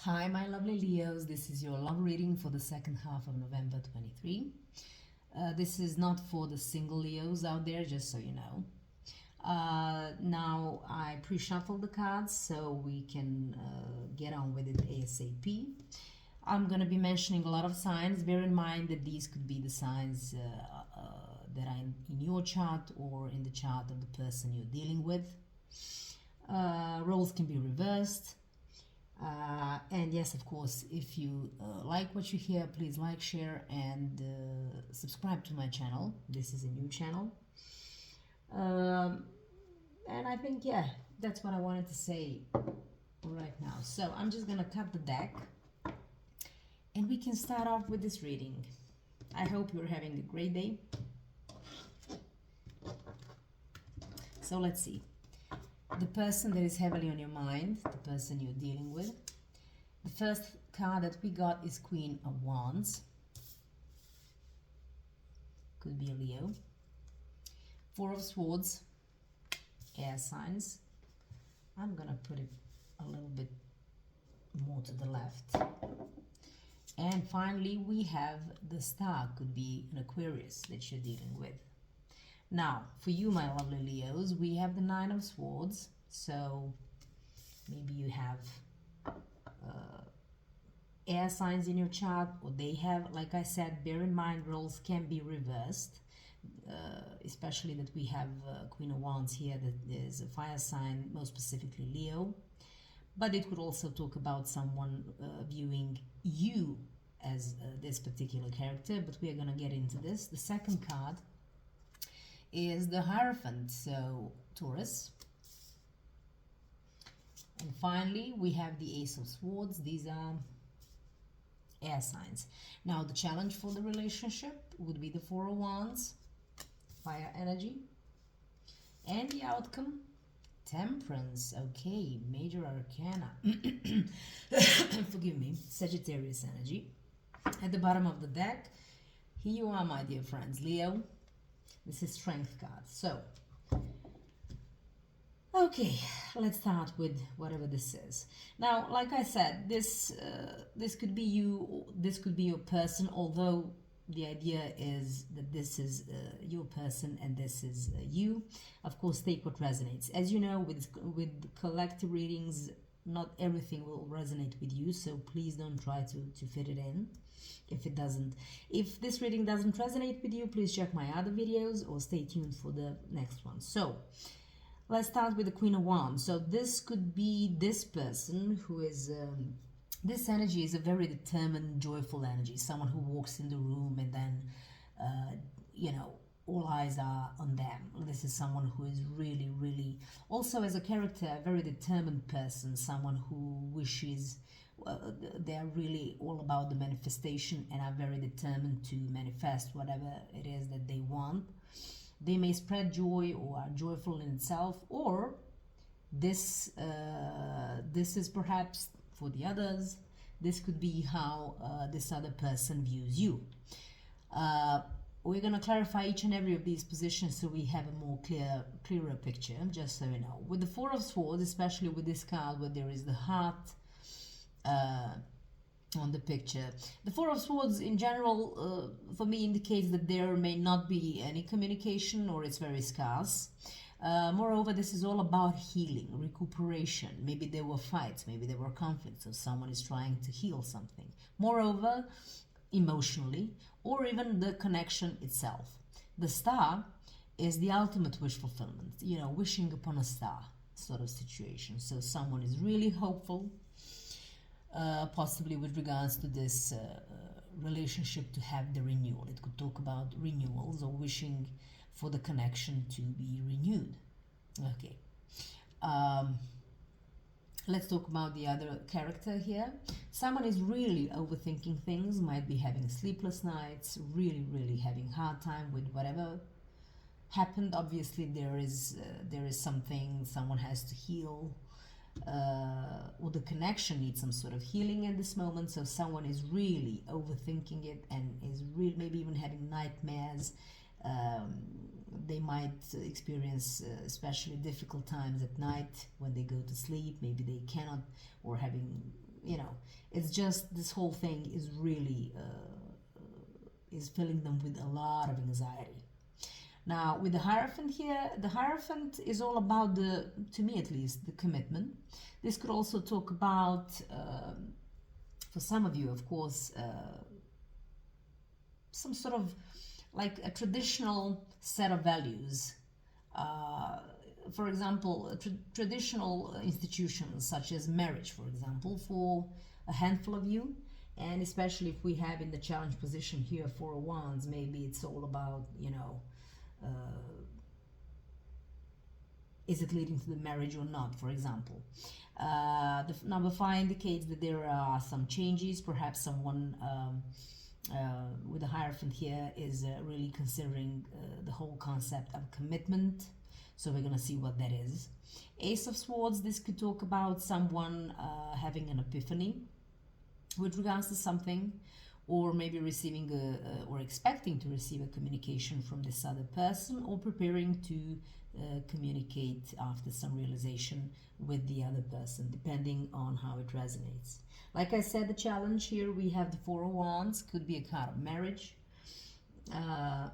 Hi, my lovely Leos. This is your love reading for the second half of November 23. This is not for the single Leos out there, just so you know. Now, I pre-shuffled the cards so we can get on with it ASAP. I'm going to be mentioning a lot of signs. Bear in mind that these could be the signs that are in your chart or in the chart of the person you're dealing with. Roles can be reversed. And yes, of course, if you like what you hear, please like, share, and subscribe to my channel. This is a new channel. And I think, yeah, that's what I wanted to say right now. So I'm just gonna cut the deck and we can start off with this reading. I hope you're having a great day. So let's see. The person that is heavily on your mind, the person you're dealing with. The first card that we got is Queen of Wands. Could be a Leo. Four of Swords, air signs. I'm gonna put it a little bit more to the left. And finally, we have the Star, could be an Aquarius that you're dealing with. Now, for you, my lovely Leos, we have the Nine of Swords. So maybe you have air signs in your chart, or they have, like I said, bear in mind roles can be reversed, especially that we have Queen of Wands here that is a fire sign, most specifically Leo. But it could also talk about someone viewing you as this particular character, but we are going to get into this. The second card is the Hierophant, so Taurus. And finally, we have the Ace of Swords. These are air signs. Now, the challenge for the relationship would be the Four of Wands, fire energy. And the outcome, Temperance. Okay, major arcana. Forgive me, Sagittarius energy. At the bottom of the deck, here you are, my dear friends. Leo, this is Strength card. So, okay, let's start with whatever this is. Now, like I said, this could be you, this could be your person, although the idea is that this is your person and this is you. Of course, take what resonates. As you know, with collective readings, not everything will resonate with you, so please don't try to fit it in if it doesn't. If this reading doesn't resonate with you, please check my other videos or stay tuned for the next one. So, let's start with the Queen of Wands. So this could be this person who is, this energy is a very determined, joyful energy. Someone who walks in the room and then, you know, all eyes are on them. This is someone who is really, really, also as a character, a very determined person. Someone who wishes, they're really all about the manifestation and are very determined to manifest whatever it is that they want. They may spread joy or are joyful in itself, or this is perhaps for the others. This could be how this other person views you. We're going to clarify each and every of these positions so we have a more clearer picture, just so you know. With the Four of Swords, especially with this card where there is the heart on the picture. The Four of Swords in general for me indicates that there may not be any communication or it's very scarce. Moreover, this is all about healing, recuperation. Maybe there were fights, maybe there were conflicts, so someone is trying to heal something. Moreover, emotionally, or even the connection itself. The Star is the ultimate wish fulfillment, you know, wishing upon a star sort of situation. So someone is really hopeful, possibly with regards to this relationship to have the renewal. It could talk about renewals or wishing for the connection to be renewed. Okay. Let's talk about the other character here. Someone is really overthinking things, might be having sleepless nights, really, really having hard time with whatever happened. Obviously, there is something someone has to heal. Or the connection needs some sort of healing at this moment, so someone is really overthinking it and is really maybe even having nightmares. They might experience especially difficult times at night when they go to sleep. Maybe they cannot, or having you know, it's just this whole thing is really is filling them with a lot of anxiety. Now, with the Hierophant here, the Hierophant is all about the, to me at least, the commitment. This could also talk about, for some of you, of course, some sort of like a traditional set of values. For example, traditional institutions such as marriage, for example, for a handful of you, and especially if we have in the challenge position here Four of Wands, maybe it's all about, you know, is it leading to the marriage or not, for example. The number 5 indicates that there are some changes, perhaps someone with the Hierophant here is really considering the whole concept of commitment. So we're going to see what that is. Ace of Swords, this could talk about someone having an epiphany with regards to something, or maybe receiving or expecting to receive a communication from this other person, or preparing to communicate after some realization with the other person, depending on how it resonates. Like I said, the challenge here, we have the Four of Wands, could be a card of marriage, kind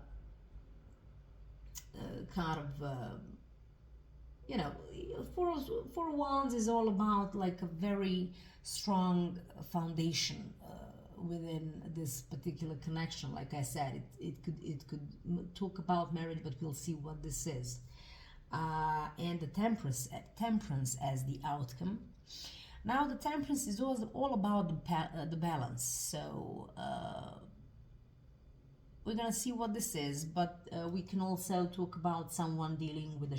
of, you know, Four of Wands is all about like a very strong foundation within this particular connection. Like I said, it could talk about marriage, but we'll see what this is. And the temperance as the outcome. Now the temperance is all about the balance. So we're gonna see what this is, but we can also talk about someone dealing with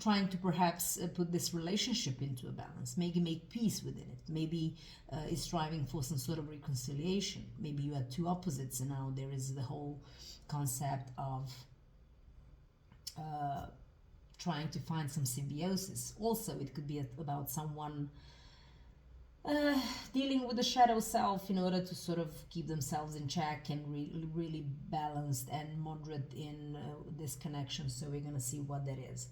trying to perhaps put this relationship into a balance, maybe make peace within it, maybe is striving for some sort of reconciliation. Maybe you had two opposites and now there is the whole concept of trying to find some symbiosis. Also, it could be about someone dealing with the shadow self in order to sort of keep themselves in check and really balanced and moderate in this connection. So we're going to see what that is.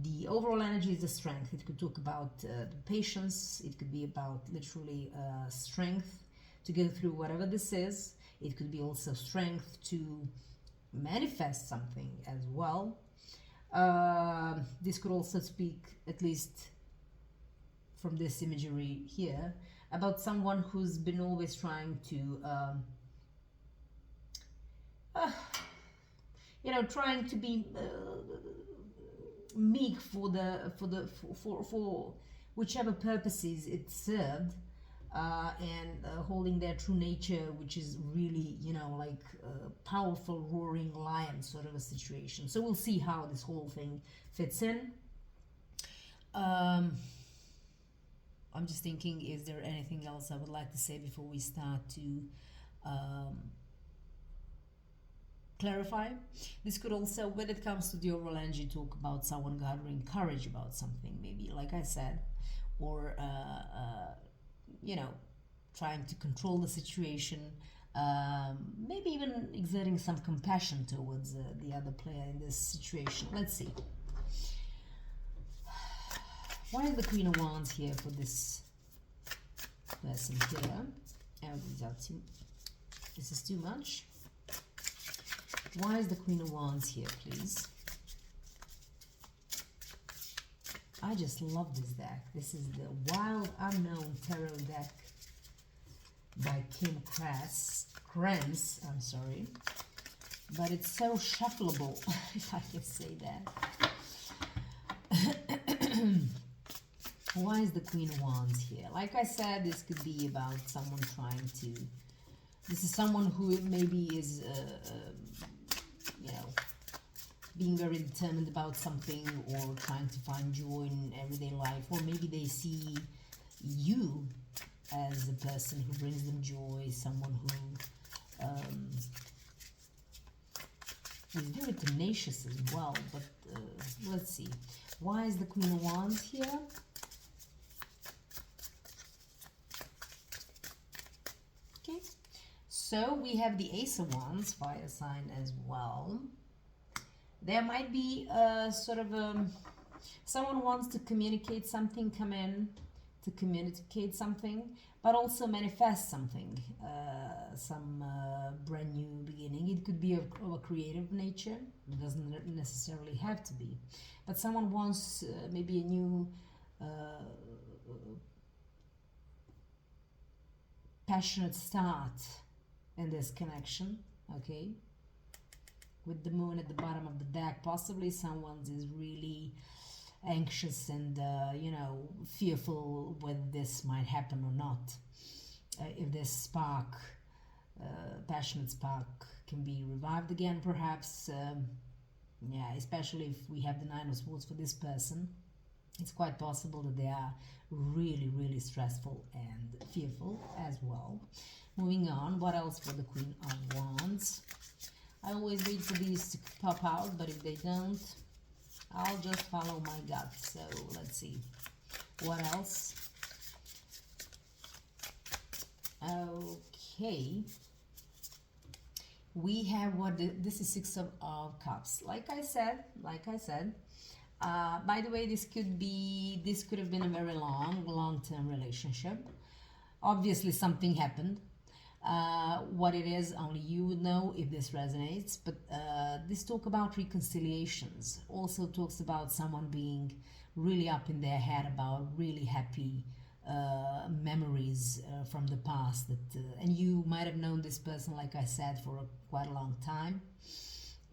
The overall energy is the strength. It could talk about the patience. It could be about literally strength to go through whatever this is. It could be also strength to manifest something as well. This could also speak, at least from this imagery here, about someone who's been always trying to you know, trying to be meek for whichever purposes it served, and holding their true nature, which is really, you know, like a powerful roaring lion sort of a situation. So we'll see how this whole thing fits in. I'm just thinking, is there anything else I would like to say before we start to clarify? This could also, when it comes to the overall energy, talk about someone gathering courage about something, maybe, like I said, or you know, trying to control the situation, maybe even exerting some compassion towards the other player in this situation. Let's see. Why is the Queen of Wands here for this person here? This is too much. Why is the Queen of Wands here, please? I just love this deck. This is the Wild Unknown Tarot deck by Kim Krantz, I'm sorry. But it's so shuffleable, if I can say that. Why is the Queen of Wands here? Like I said, this could be about someone trying to... This is someone who maybe is, you know, being very determined about something, or trying to find joy in everyday life, or maybe they see you as the person who brings them joy, someone who is very tenacious as well. But let's see, why is the Queen of Wands here? Okay, so we have the Ace of Wands, fire sign as well. There might be sort of someone wants to communicate something, come in, to communicate something, but also manifest something, some brand new beginning. It could be of a creative nature, it doesn't necessarily have to be, but someone wants maybe a new passionate start in this connection, okay? With the moon at the bottom of the deck, possibly someone is really anxious and fearful whether this might happen or not. If this spark, passionate spark, can be revived again, perhaps. Yeah, especially if we have the Nine of Swords for this person, it's quite possible that they are really, really stressful and fearful as well. Moving on, what else for the Queen of Wands? I always wait for these to pop out, but if they don't, I'll just follow my gut. So let's see. What else? Okay. We have this is Six of Cups. Like I said, by the way, this could have been a very long-term relationship. Obviously, something happened. What it is, only you would know if this resonates. But this talk about reconciliations also talks about someone being really up in their head about really happy memories from the past. And you might have known this person, like I said, for quite a long time.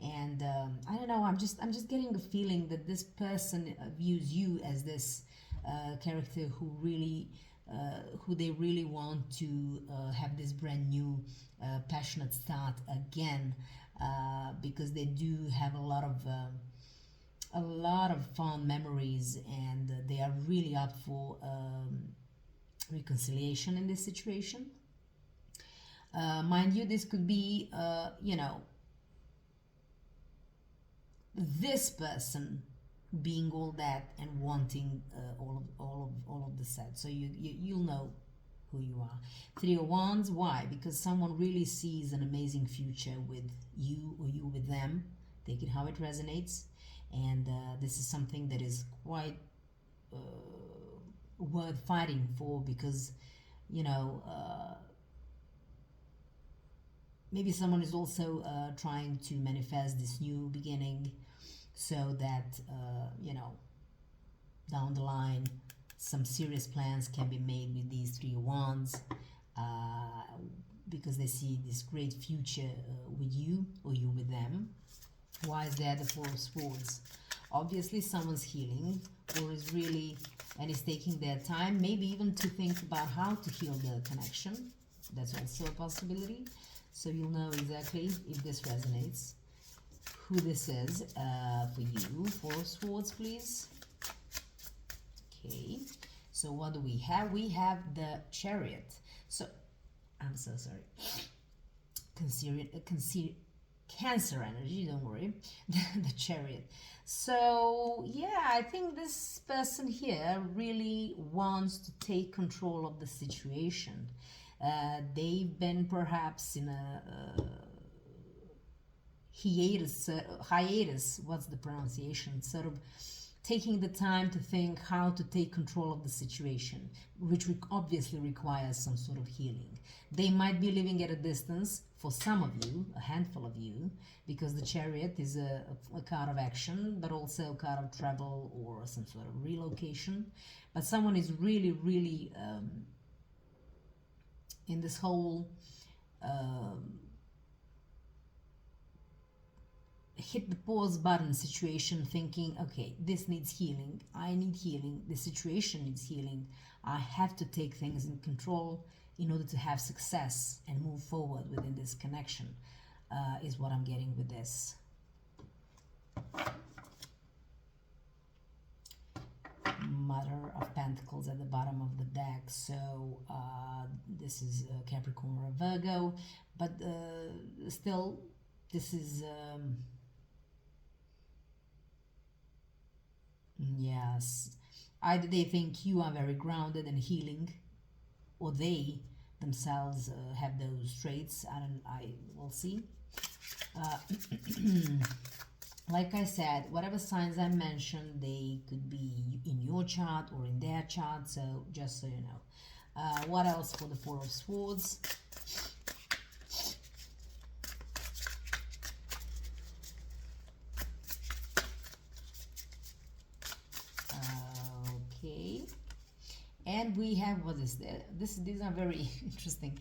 And I don't know, I'm just getting the feeling that this person views you as this character who they really want to have this brand new passionate start again, because they do have a lot of fond memories, and they are really up for reconciliation in this situation. Mind you, this could be this person being all that and wanting all of the set. So you'll know who you are. Three of Wands. Why? Because someone really sees an amazing future with you, or you with them. Take it how it resonates. And this is something that is quite worth fighting for, because maybe someone is also trying to manifest this new beginning, so that down the line some serious plans can be made with these Three of Wands, because they see this great future with you, or you with them. Why is there the Four of Swords? Obviously someone's healing, or is really and is taking their time, maybe even to think about how to heal the connection. That's also a possibility. So you'll know exactly if this resonates, who this is for you. Four of Swords, please. Okay, so what do we have? We have the Chariot. So, I'm so sorry. Cancer energy, don't worry. The Chariot. So, yeah, I think this person here really wants to take control of the situation. They've been perhaps in a hiatus, what's the pronunciation, sort of taking the time to think how to take control of the situation, which obviously requires some sort of healing. They might be living at a distance for some of you, a handful of you, because the Chariot is a card of action, but also a card of travel or some sort of relocation. But someone is really, really in this whole hit the pause button situation, thinking, okay, this needs healing, I need healing, the situation needs healing, I have to take things in control in order to have success and move forward within this connection, is what I'm getting with this. Mother of Pentacles at the bottom of the deck. So this is Capricorn or Virgo, but still this is yes, either they think you are very grounded and healing, or they themselves have those traits. I will see. Like I said, whatever signs I mentioned, they could be in your chart or in their chart, so just so you know. What else for the Four of Swords? Okay. And we have, what is this? These are very interesting.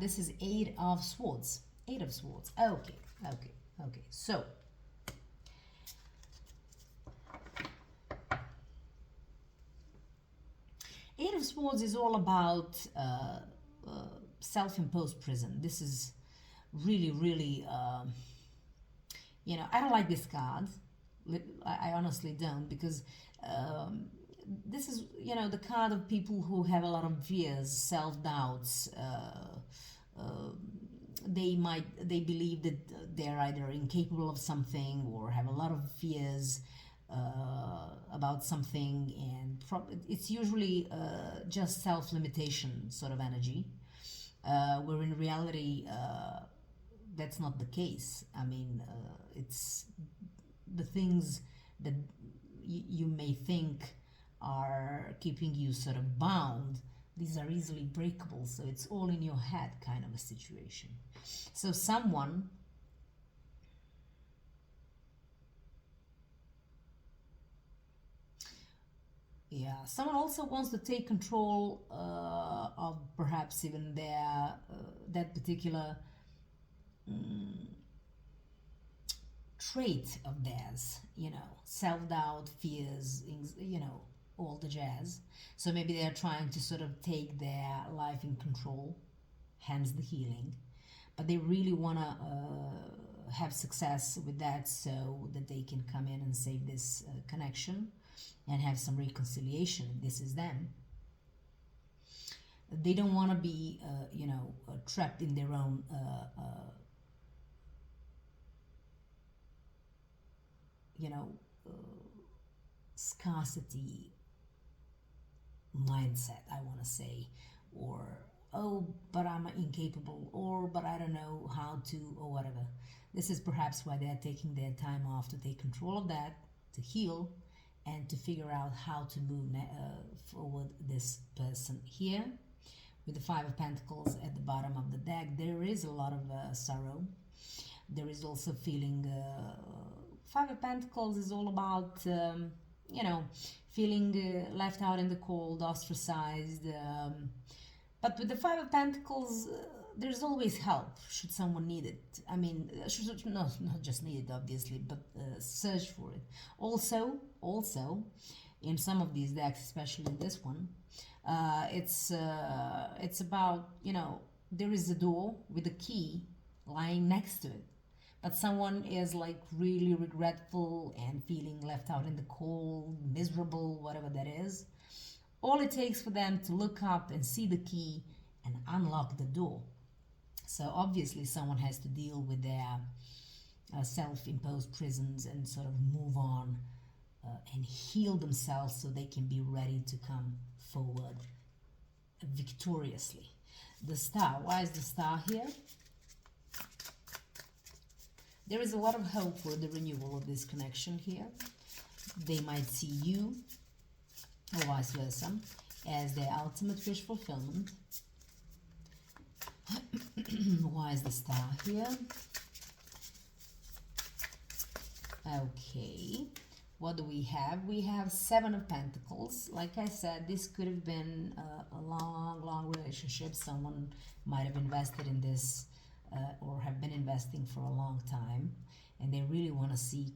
This is Eight of Swords. Eight of Swords. Okay, okay, okay. So, Eight of Swords is all about self-imposed prison. This is really, really, I don't like this card. I honestly don't, because this is, the card of people who have a lot of fears, self-doubts. They believe that they're either incapable of something or have a lot of fears about something, and it's usually just self-limitation sort of energy, where in reality that's not the case. I mean, it's the things that you may think are keeping you sort of bound. These are easily breakable, so it's all in your head kind of a situation. So someone someone also wants to take control of perhaps even their that particular trait of theirs, self-doubt, fears, all the jazz. So maybe they're trying to sort of take their life in control, hence the healing. But they really want to have success with that, so that they can come in and save this connection and have some reconciliation. This is them. They don't want to be, trapped in their own scarcity mindset, I want to say, or oh, but I'm incapable, or but I don't know how to, or whatever. This is perhaps why they're taking their time off, to take control of that, to heal, and to figure out how to move forward this person here. With the Five of Pentacles at the bottom of the deck, there is a lot of sorrow. There is also feeling, Five of Pentacles is all about, feeling left out in the cold, ostracized. But with the Five of Pentacles, there's always help should someone need it. I mean, not just need it, obviously, but search for it. Also, in some of these decks, especially in this one, it's about, there is a door with a key lying next to it, but someone is like really regretful and feeling left out in the cold, miserable, whatever that is. All it takes for them to look up and see the key and unlock the door. So obviously someone has to deal with their self-imposed prisons and sort of move on and heal themselves, so they can be ready to come forward victoriously. The Star. Why is the Star here? There is a lot of hope for the renewal of this connection here. They might see you, or vice versa, as their ultimate wish fulfillment. Why is the Star here? Okay. What do we have? We have Seven of Pentacles. Like I said, this could have been a long relationship. Someone might have invested in this or have been investing for a long time, and they really want to see,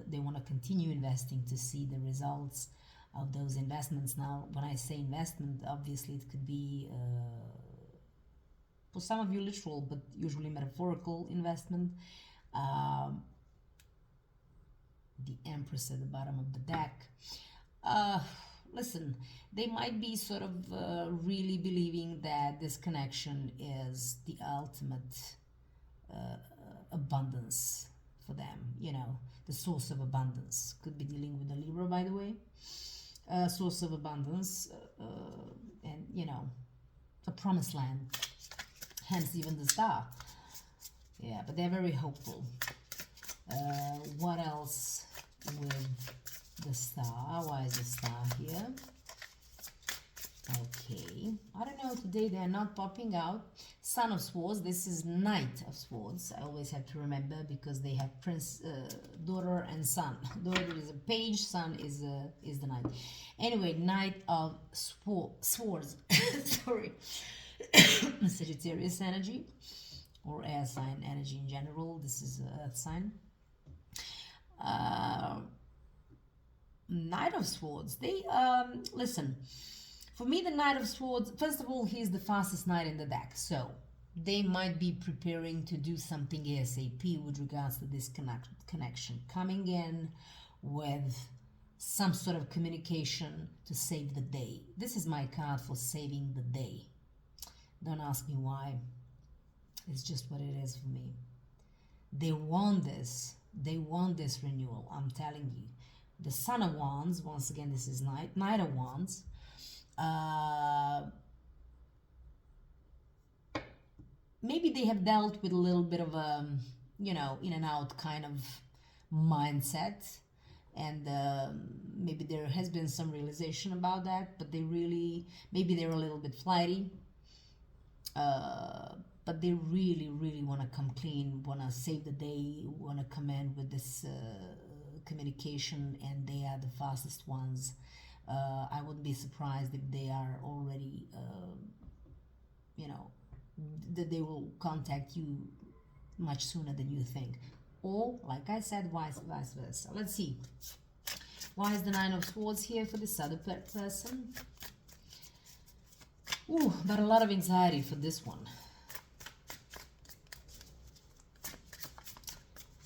they want to continue investing to see the results of those investments. Now, when I say investment, obviously it could be, for some of you, literal, but usually metaphorical investment. The Empress at the bottom of the deck. Listen, they might be sort of really believing that this connection is the ultimate abundance for them, the source of abundance. Could be dealing with a Libra, by the way. Source of abundance, and a promised land, hence even the Star. Yeah, but they're very hopeful. What else with the star? Why is the star here? Okay, I don't know, today they are not popping out. Son of Swords, this is Knight of Swords. I always have to remember because they have prince, daughter and son. Daughter is a page, son is the knight. Anyway, Knight of Swords, sorry, Sagittarius energy or air sign energy in general. This is earth sign. Knight of Swords, they, listen, for me, the Knight of Swords, first of all, he's the fastest knight in the deck. So they might be preparing to do something ASAP with regards to this connection. Coming in with some sort of communication to save the day. This is my card for saving the day. Don't ask me why. It's just what it is for me. They want this. They want this renewal. I'm telling you. The Son of Wands, once again, this is Knight of Wands. Maybe they have dealt with a little bit of a, you know, in and out kind of mindset, and maybe there has been some realization about that, but maybe they're a little bit flighty, but they really want to come clean, want to save the day, want to come in with this communication, and they are the fastest ones. I wouldn't be surprised if they are already, you know, that they will contact you much sooner than you think. Or, like I said, vice versa. Let's see. Why is the Nine of Swords here for this other person? Ooh, but a lot of anxiety for this one.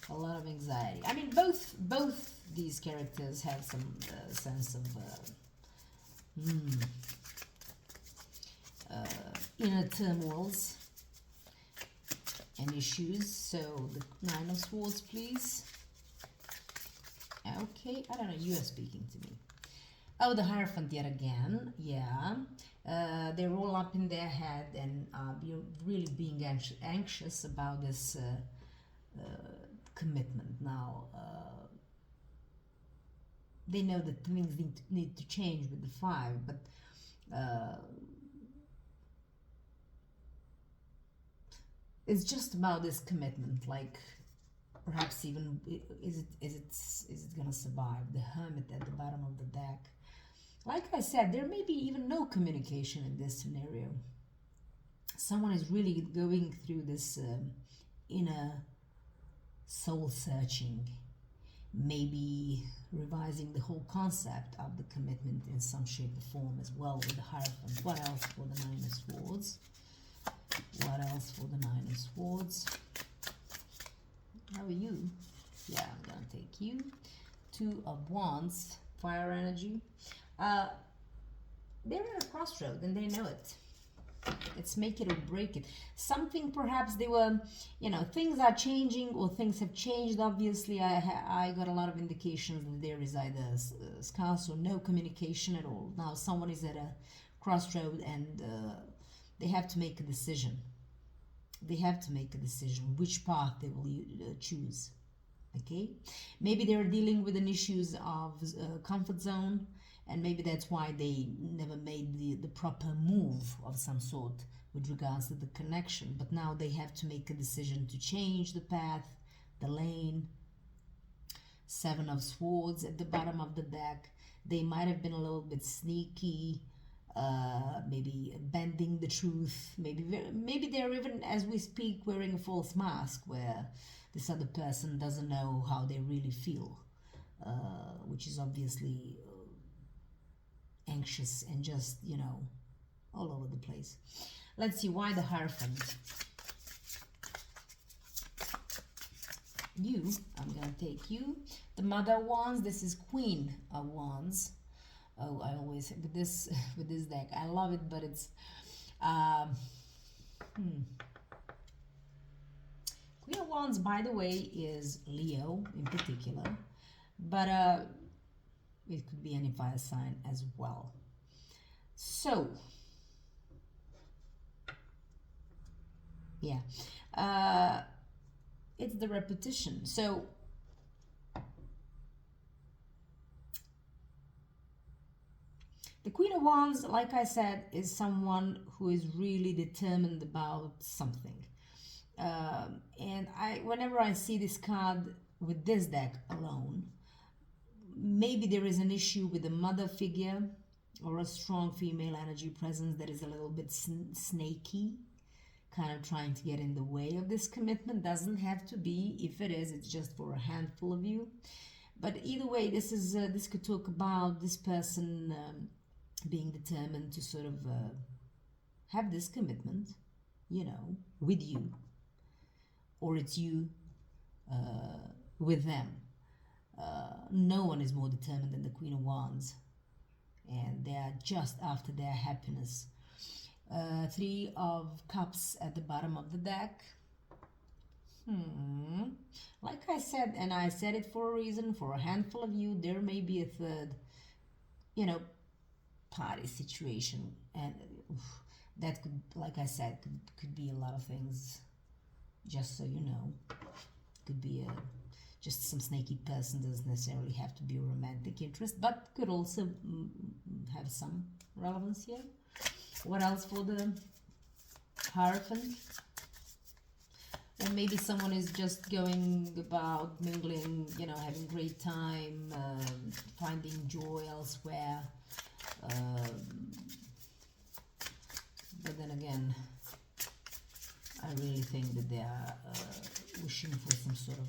A lot of anxiety. I mean, both these characters have some sense of inner turmoils and issues. So the Nine of Swords, please. Okay, I don't know, you are speaking to me. Oh, the Hierophant yet again. Yeah, they're all up in their head and you're really being anxious about this commitment now. They know that things need to change with the Five, but it's just about this commitment. Like, perhaps even is it gonna survive? The Hermit at the bottom of the deck. Like I said, there may be even no communication in this scenario. Someone is really going through this inner soul searching, maybe revising the whole concept of the commitment in some shape or form as well with the Hierophant. What else for the Nine of Swords? What else for the Nine of Swords? How are you? Yeah, I'm gonna take you. Two of Wands, fire energy. They're at a crossroad and they know it. It's make it or break it. Something, perhaps they were, you know, things are changing or things have changed. Obviously, I got a lot of indications that there is either scarce or no communication at all. Now someone is at a crossroad and they have to make a decision. They have to make a decision which path they will choose. Okay, maybe they're dealing with an issues of comfort zone, and maybe that's why they never made the proper move of some sort with regards to the connection. But now they have to make a decision to change the path, the lane. Seven of Swords at the bottom of the deck. They might have been a little bit sneaky, maybe bending the truth. Maybe they're even, as we speak, wearing a false mask where this other person doesn't know how they really feel, which is obviously anxious and just, you know, all over the place. Let's see, why the Hierophant? You, I'm gonna take you. The Mother of Wands, this is Queen of Wands. Oh, I always, with this deck, I love it, but it's Queen of Wands, by the way, is Leo in particular, but it could be any fire sign as well. So, yeah, it's the repetition. So The Queen of Wands, like I said, is someone who is really determined about something. And whenever I see this card with this deck alone, maybe there is an issue with a mother figure or a strong female energy presence that is a little bit snaky, kind of trying to get in the way of this commitment. Doesn't have to be. If it is, it's just for a handful of you. But either way, this could talk about this person being determined to sort of have this commitment, with you, or it's you with them. No one is more determined than the Queen of Wands, and they are just after their happiness. Three of Cups at the bottom of the deck. Like I said, and I said it for a reason, for a handful of you, there may be a third, party situation, and that could, like I said, could be a lot of things. Just so you know, could be just some snaky person. Doesn't necessarily have to be a romantic interest, but could also have some relevance here. What else for the Hierophant? Or maybe someone is just going about mingling, having a great time, finding joy elsewhere. But then again, I really think that they are wishing for some sort of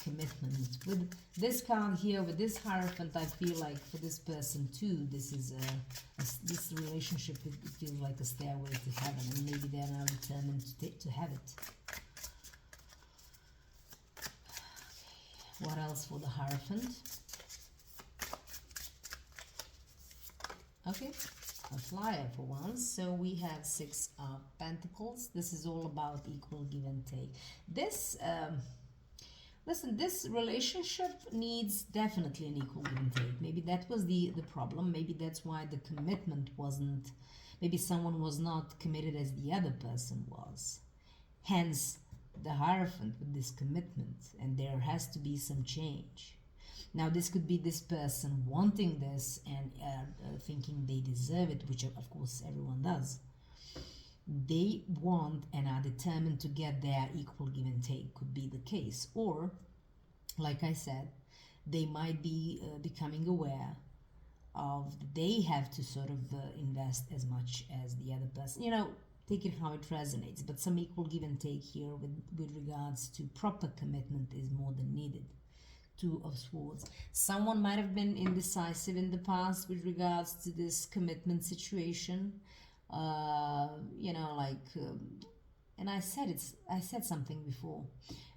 commitment. With this card here, with this Hierophant, I feel like for this person too, this is this relationship, it feels like a stairway to heaven, and maybe they're now determined to have it. What else for the Hierophant? Okay, a flyer for once. So we have Six of Pentacles. This is all about equal give and take. This listen, this relationship needs definitely an equal give and take. Maybe that was the problem. Maybe that's why the commitment wasn't, maybe someone was not committed as the other person was. Hence the Hierophant with this commitment, and there has to be some change. Now this could be this person wanting this and thinking they deserve it, which of course everyone does. They want and are determined to get their equal give and take, could be the case. Or, like I said, they might be becoming aware of they have to sort of invest as much as the other person. Take it how it resonates, but some equal give and take here with regards to proper commitment is more than needed. Two of Swords. Someone might have been indecisive in the past with regards to this commitment situation. And I said something before.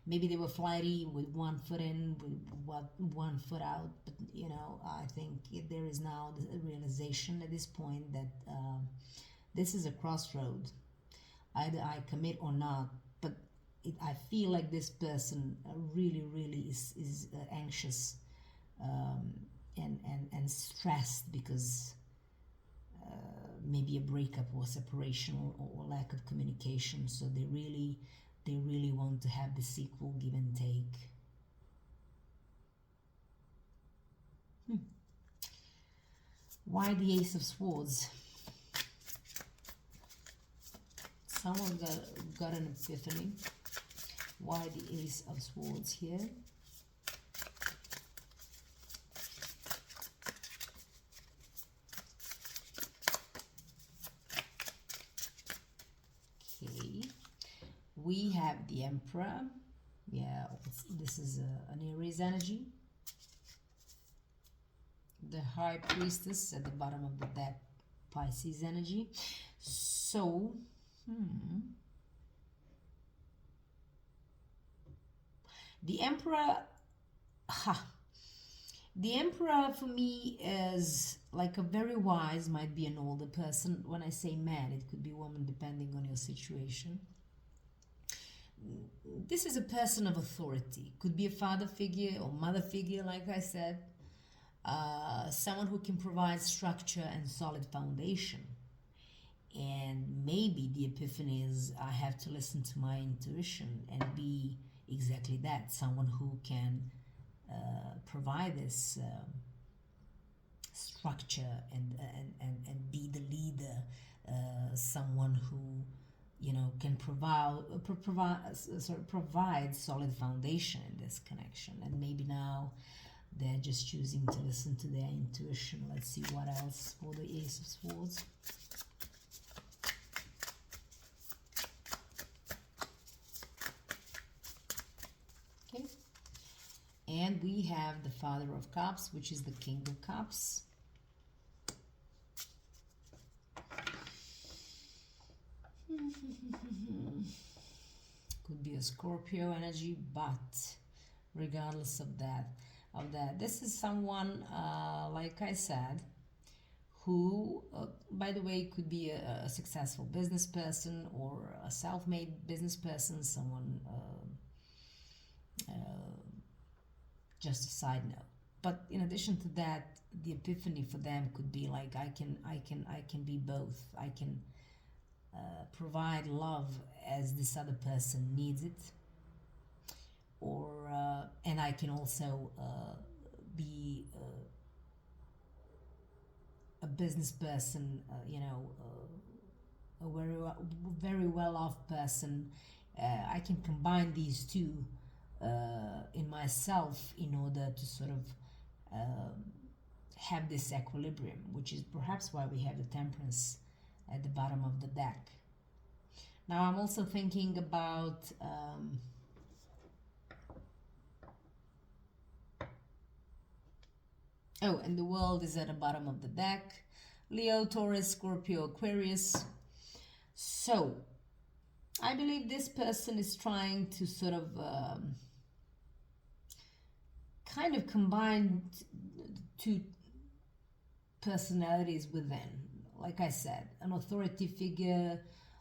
Maybe they were flighty with one foot in, with one foot out. But I think there is now the realization at this point that this is a crossroad. Either I commit or not. But I feel like this person really is anxious and stressed because maybe a breakup or separation or lack of communication. So they really want to have this equal give and take. Why the Ace of Swords? Someone got an epiphany. Why the Ace of Swords here? Okay, we have the Emperor. Yeah, this is an Aries energy. The High Priestess at the bottom of the deck, Pisces energy. So, the Emperor, the Emperor for me is like a very wise, might be an older person. When I say man, it could be woman depending on your situation. This is a person of authority. Could be a father figure or mother figure, like I said. Someone who can provide structure and solid foundation. And maybe the epiphany is I have to listen to my intuition and be exactly that, someone who can provide this structure and be the leader, someone who, you know, can provide solid foundation in this connection. And maybe now they're just choosing to listen to their intuition. Let's see what else for the Ace of Swords. Okay. And we have the Father of Cups, which is the King of Cups. Could be a Scorpio energy, but regardless of that, this is someone, like I said, who, by the way, could be a successful business person or a self-made business person, someone, just a side note. But in addition to that, the epiphany for them could be like, I can be both. I can provide love as this other person needs it, or and I can also be a business person, you know, a very well-off person. I can combine these two in myself in order to sort of have this equilibrium, which is perhaps why we have the Temperance at the bottom of the deck. Now I'm also thinking about oh, and the World is at the bottom of the deck. Leo, Taurus, Scorpio, Aquarius. So I believe this person is trying to sort of kind of combine two personalities within. Like I said, an authority figure,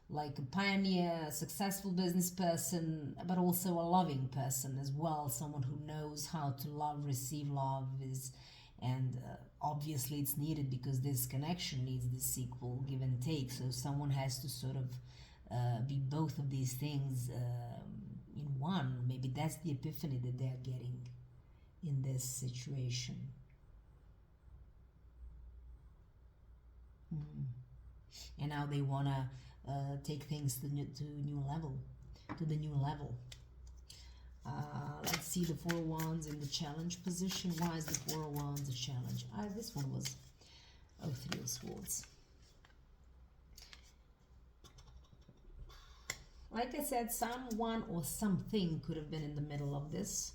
like a pioneer, a successful business person, but also a loving person as well, someone who knows how to love, receive love, and obviously it's needed because this connection needs this equal give and take. So someone has to sort of be both of these things in one. Maybe that's the epiphany that they're getting in this situation. And now they want to take things to the new level. Let's see the Four of Wands in the challenge position. Why is the Four of Wands a challenge? This one was Three of Swords. Like I said, someone or something could have been in the middle of this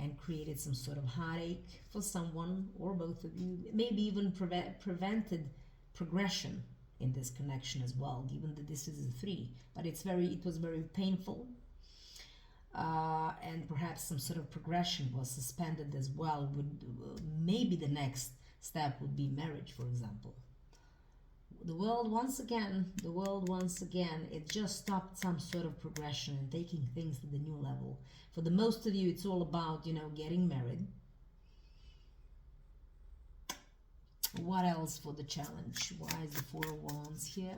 and created some sort of heartache for someone or both of you. Maybe even prevented progression in this connection as well, given that this is a 3. But it was very painful. And perhaps some sort of progression was suspended as well. Maybe the next step would be marriage, for example. The world once again, it just stopped some sort of progression and taking things to the new level. For the most of you, it's all about, you know, getting married. What else for the challenge? Why is the Four of Wands here?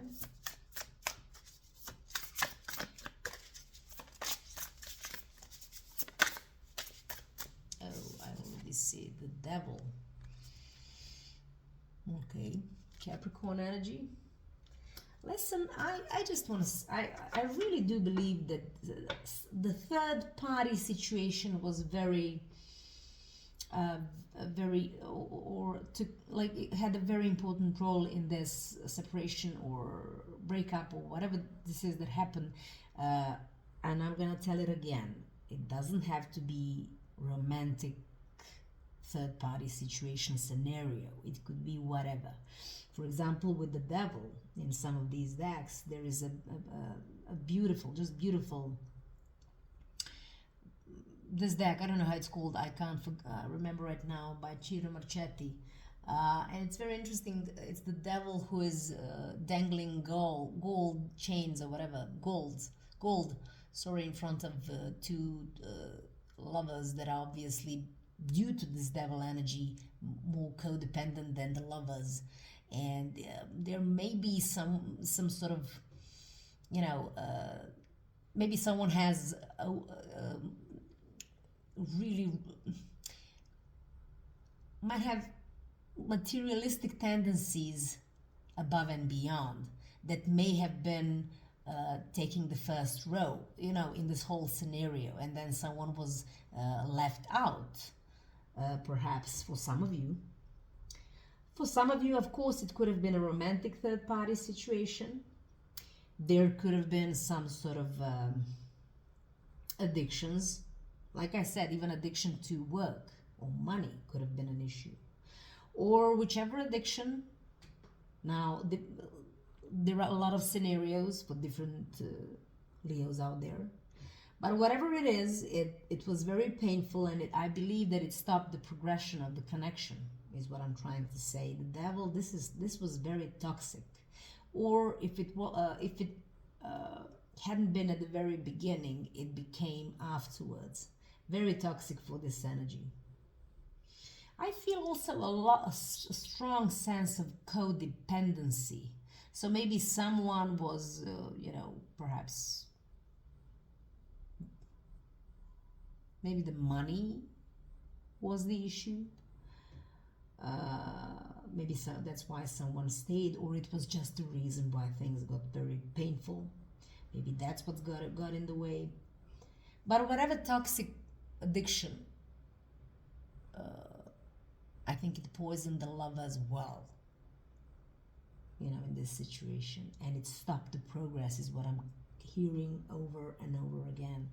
Oh, I already see the Devil. Okay, Capricorn energy. Listen, I just want to, I really do believe that the third party situation was very, it had a very important role in this separation or breakup or whatever this is that happened. And I'm gonna tell it again. It doesn't have to be romantic third party situation scenario. It could be whatever. For example, with the Devil in some of these decks, there is a beautiful, just beautiful. This deck, I don't know how it's called, I can't remember right now, by Ciro Marchetti. And it's very interesting. It's the Devil who is dangling gold chains or whatever, gold, in front of two lovers that are obviously, due to this Devil energy, more codependent than the lovers. And there may be some sort of, you know, maybe someone has materialistic tendencies above and beyond that may have been taking the first row, in this whole scenario, and then someone was left out, perhaps for some of you. For some of you, of course, it could have been a romantic third party situation. There could have been some sort of addictions. Like I said, even addiction to work or money could have been an issue. Or whichever addiction. Now, there are a lot of scenarios for different Leos out there. But whatever it is, it was very painful, and I believe that it stopped the progression of the connection, is what I'm trying to say. The devil, this was very toxic. Or if it hadn't been at the very beginning, it became afterwards. Very toxic for this energy. I feel also a strong sense of codependency. So maybe someone was, perhaps, maybe the money was the issue. Maybe so, that's why someone stayed, or it was just the reason why things got very painful. Maybe that's what got in the way. But whatever toxic addiction, I think it poisoned the love as well, in this situation. And it stopped the progress, is what I'm hearing over and over again.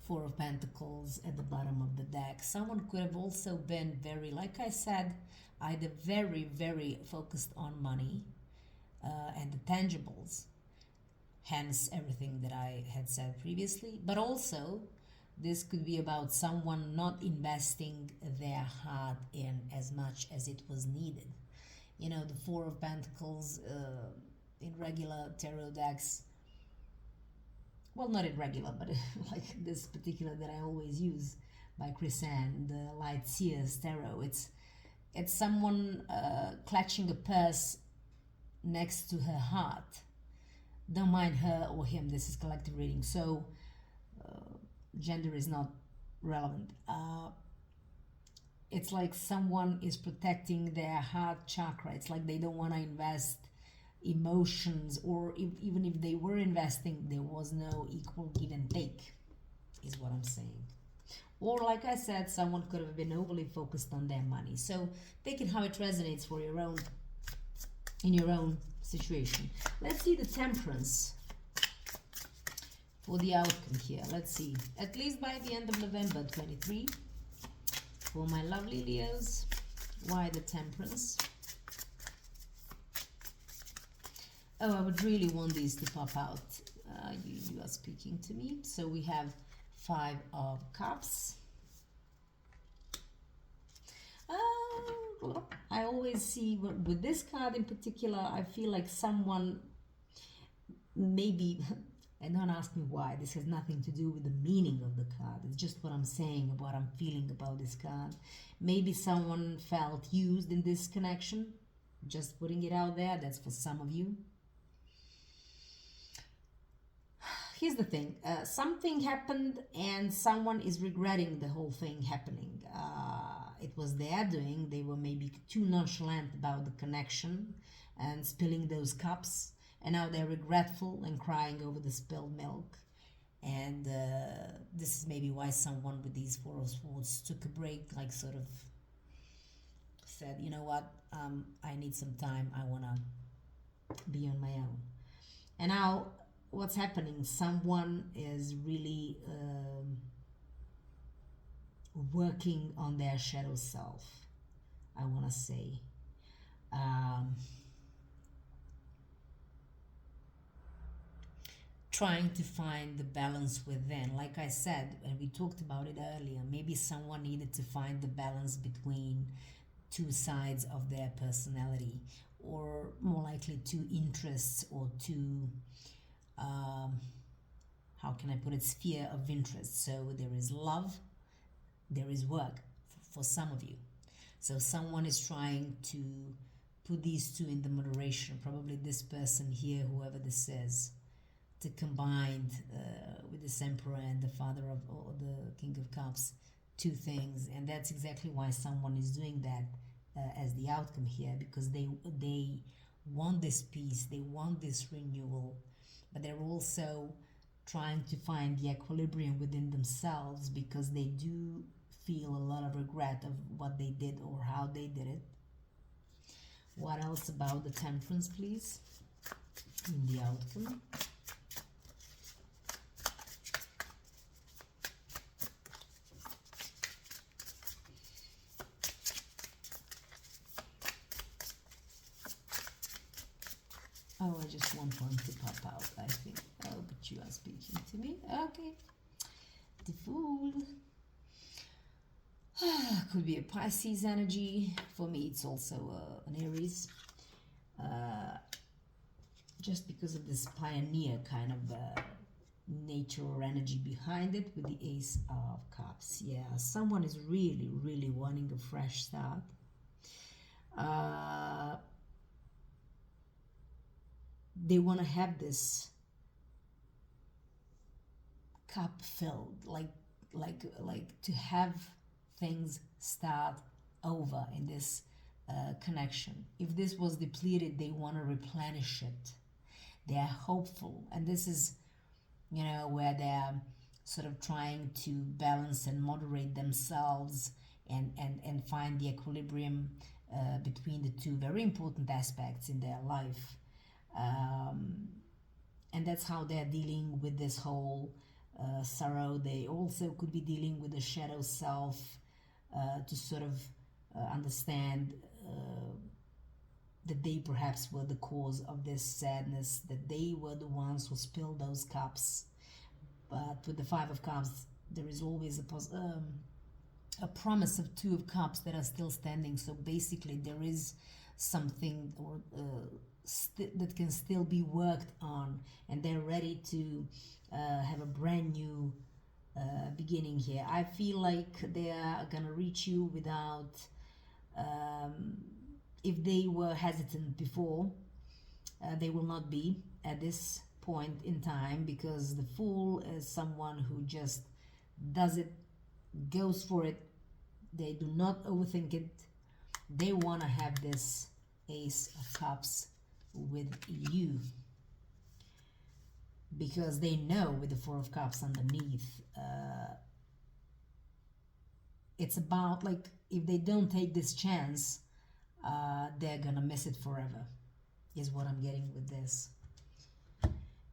Four of Pentacles at the bottom of the deck. Someone could have also been very, like I said, either very, very focused on money and the tangibles, hence everything that I had said previously, but also this could be about someone not investing their heart in as much as it was needed. The Four of Pentacles in regular tarot decks, well, not in regular, but like this particular that I always use by Chris-Anne, the Light Seers Tarot. It's someone clutching a purse next to her heart. Don't mind her or him. This is collective reading, so gender is not relevant. It's like someone is protecting their heart chakra. It's like they don't want to invest emotions, or even if they were investing, there was no equal give and take, is what I'm saying. Or like I said, someone could have been overly focused on their money. So take it how it resonates for in your own situation. Let's see the Temperance for the outcome here. Let's see, at least by the end of November 23, for my lovely Leos. Why the Temperance? Oh, I would really want these to pop out. You are speaking to me. So we have Five of Cups. I always see with this card in particular, I feel like someone maybe, and don't ask me why, this has nothing to do with the meaning of the card. It's just what I'm saying, what I'm feeling about this card. Maybe someone felt used in this connection. Just putting it out there. That's for some of you. Here's the thing, something happened and someone is regretting the whole thing happening. It was their doing. They were maybe too nonchalant about the connection and spilling those cups, and now they're regretful and crying over the spilled milk. And this is maybe why someone with these Four of Swords took a break, like sort of said, you know what, I need some time, I want to be on my own. And now what's happening, someone is really working on their shadow self, I want to say. Trying to find the balance within. Like I said, and we talked about it earlier, maybe someone needed to find the balance between two sides of their personality, or more likely two interests, or two how can I put it, sphere of interest. So there is love, there is work for some of you. So someone is trying to put these two in the moderation, probably this person here, whoever this is, to combine with this Emperor and the Father of, or the King of Cups, two things, and that's exactly why someone is doing that as the outcome here, because they want this peace, they want this renewal, but they're also trying to find the equilibrium within themselves because they do feel a lot of regret of what they did or how they did it. What else about the Temperance, please, in the outcome? Oh, I just want one to pop out, I think. Oh, but you are speaking to me. Okay. The Fool. Could be a Pisces energy. For me, it's also an Aries. Just because of this pioneer kind of nature or energy behind it with the Ace of Cups. Yeah, someone is really, really wanting a fresh start. They want to have this cup filled, like to have things start over in this connection. If this was depleted, they want to replenish it. They are hopeful, and this is, you know, where they're sort of trying to balance and moderate themselves and find the equilibrium between the two very important aspects in their life. And that's how they're dealing with this whole sorrow. They also could be dealing with the shadow self to sort of understand that they perhaps were the cause of this sadness, that they were the ones who spilled those cups. But with the Five of Cups, there is always a promise of Two of Cups that are still standing. So basically, there is something or that can still be worked on, and they're ready to have a brand new beginning here. I feel like they are gonna reach you without if they were hesitant before, they will not be at this point in time, because the Fool is someone who just does it, goes for it. They do not overthink it. They want to have this Ace of Cups with you, because they know with the Four of Cups underneath, it's about, like, if they don't take this chance, they're gonna miss it forever, is what I'm getting with this.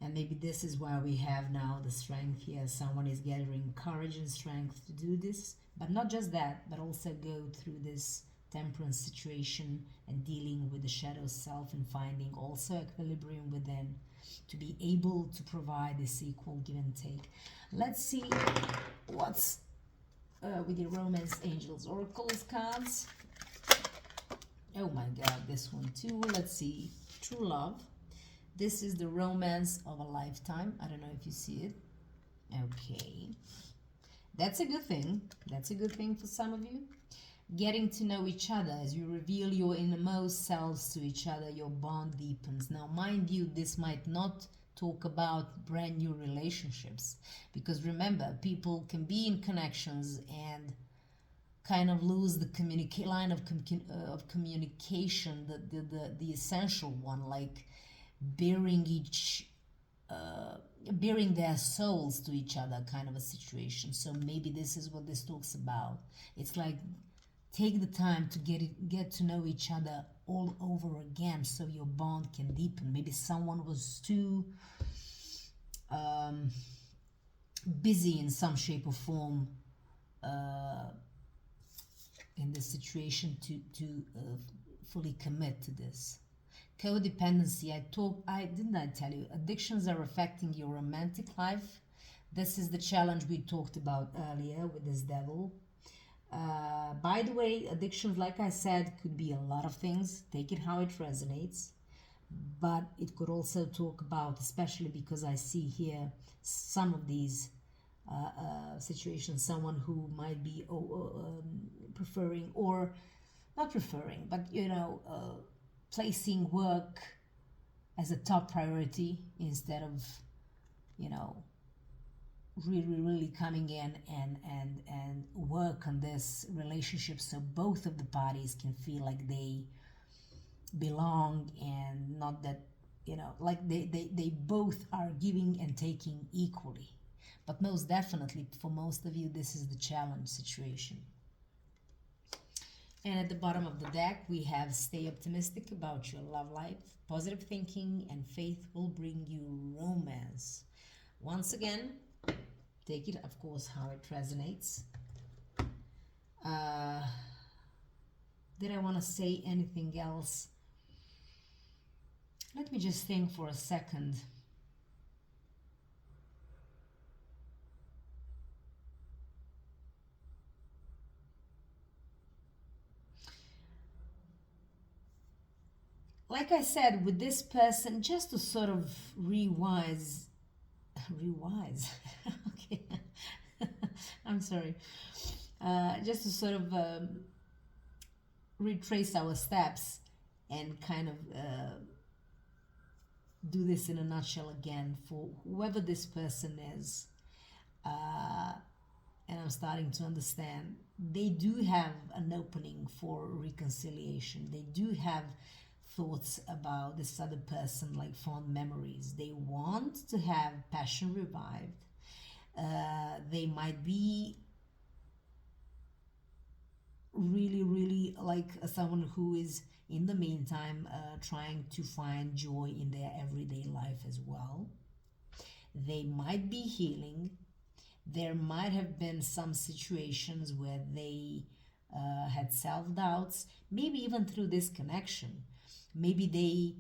And maybe this is why we have now the strength here. Someone is gathering courage and strength to do this, but not just that, but also go through this Temperance situation and dealing with the shadow self and finding also equilibrium within to be able to provide this equal give and take. Let's see what's with the Romance Angels Oracles cards. Oh my god, this one too. Let's see. True love. This is the romance of a lifetime. I don't know if you see it. Okay. That's a good thing. That's a good thing for some of you. Getting to know each other as you reveal your innermost selves to each other, your bond deepens. Now, mind you, this might not talk about brand new relationships, because remember, people can be in connections and kind of lose the line of communication, the essential one, like bearing their souls to each other, kind of a situation. So maybe this is what this talks about. It's like, take the time to get to know each other all over again, so your bond can deepen. Maybe someone was too busy in some shape or form in this situation to fully commit to this. Codependency. Didn't I tell you? Addictions are affecting your romantic life. This is the challenge we talked about earlier with this Devil. By the way, addictions, like I said, could be a lot of things. Take it how it resonates. But it could also talk about, especially because I see here some of these situations, someone who might be preferring, or not preferring, but, placing work as a top priority instead of, really coming in and work on this relationship so both of the parties can feel like they belong, and not that, like they both are giving and taking equally. But most definitely for most of you, this is the challenge situation. And at the bottom of the deck, we have stay optimistic about your love life. Positive thinking and faith will bring you romance. Once again, take it, of course, how it resonates. Did I want to say anything else? Let me just think for a second. Like I said, with this person, just to sort of revise, okay, I'm sorry, just to sort of retrace our steps and kind of do this in a nutshell again for whoever this person is. And I'm starting to understand they do have an opening for reconciliation. They do have thoughts about this other person, like fond memories. They want to have passion revived. They might be really like someone who is in the meantime trying to find joy in their everyday life as well. They might be healing. There might have been some situations where they had self-doubts, maybe even through this connection. Maybe they,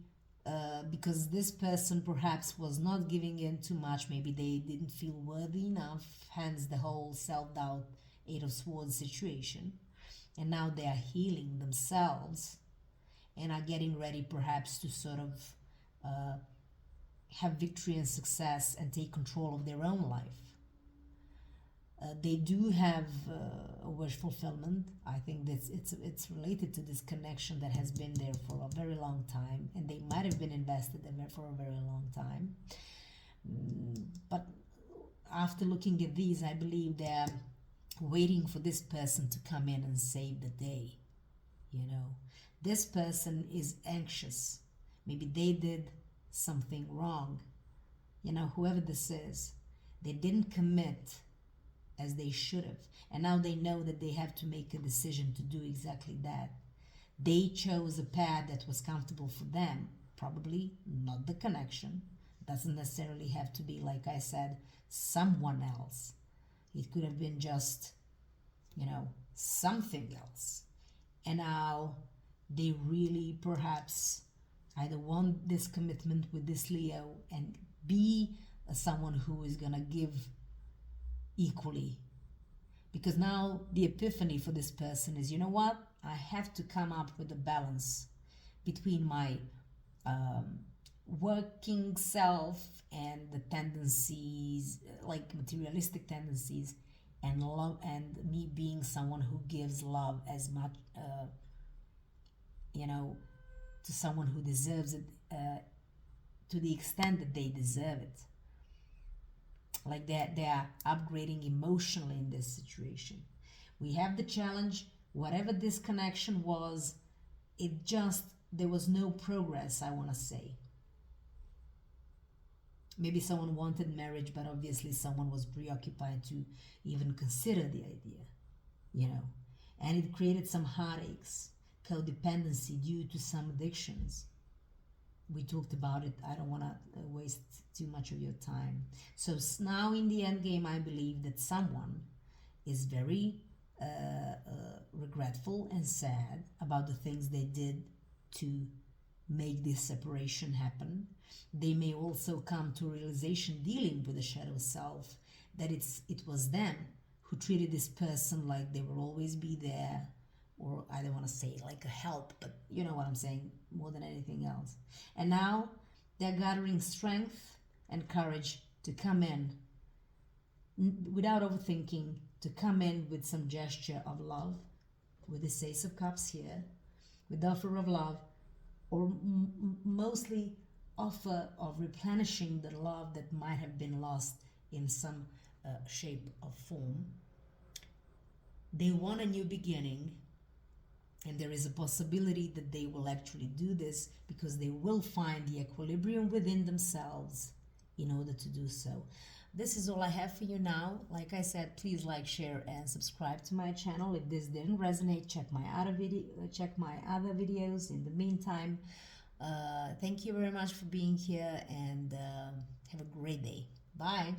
because this person perhaps was not giving in too much, maybe they didn't feel worthy enough, hence the whole self-doubt, Eight of Swords situation. And now they are healing themselves and are getting ready perhaps to sort of have victory and success and take control of their own life. They do have a wish fulfillment. I think that it's related to this connection that has been there for a very long time, and they might have been invested in it for a very long time. But after looking at these, I believe they're waiting for this person to come in and save the day. This person is anxious. Maybe they did something wrong. Whoever this is, they didn't commit as they should have. And now they know that they have to make a decision to do exactly that. They chose a path that was comfortable for them, probably not the connection. Doesn't necessarily have to be, like I said, someone else. It could have been just, something else. And now they really perhaps either want this commitment with this Leo and be someone who is going to give equally. Because now the epiphany for this person is, what? I have to come up with a balance between my working self and the tendencies, like materialistic tendencies, and love, and me being someone who gives love as much, to someone who deserves it, to the extent that they deserve it. Like they are upgrading emotionally in this situation. We have the challenge, whatever this connection was, there was no progress, I want to say. Maybe someone wanted marriage, but obviously someone was preoccupied to even consider the idea, and it created some heartaches, codependency due to some addictions. We talked about it. I don't want to waste too much of your time. So now in the end game, I believe that someone is very regretful and sad about the things they did to make this separation happen. They may also come to a realization, dealing with the shadow self, that it was them who treated this person like they will always be there, or I don't want to say like a help, but you know what I'm saying, more than anything else. And now they're gathering strength and courage to come in without overthinking, to come in with some gesture of love, with the Ace of Cups here, with the offer of love, or mostly offer of replenishing the love that might have been lost in some shape or form. They want a new beginning, and there is a possibility that they will actually do this because they will find the equilibrium within themselves in order to do so. This is all I have for you now. Like I said, please like, share, and subscribe to my channel. If this didn't resonate, check my other videos. In the meantime, thank you very much for being here, and have a great day. Bye.